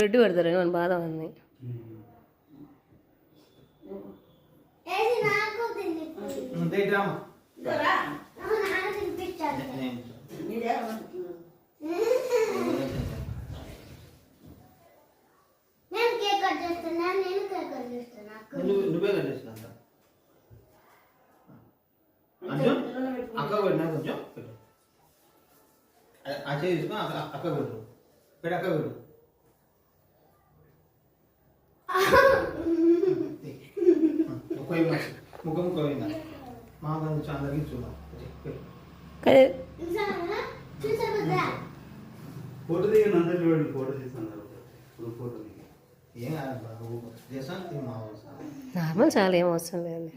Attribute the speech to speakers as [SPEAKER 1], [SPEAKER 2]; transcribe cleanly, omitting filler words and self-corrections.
[SPEAKER 1] గడ్డి పెడతారు అని బాధ ఉంది.
[SPEAKER 2] నువ్వే కట్ చేస్తున్నా అక్క పెట్టినా కొంచెం పెట్టు. ఆ చేయి తీసుకుని అక్క పెట్టు పెట్టి అక్క పెట్టు. ముఖ ముఖ పోయిందా మా కొంచెం అందరికి చూద్దాం. ఫోటో దిగిన అందరు చూడండి. ఫోటో తీస్తున్నారు. ఫోటో దిగి ఏం చేస్తాను
[SPEAKER 1] నార్మల్ చాలా ఏం అవసరం లేదు.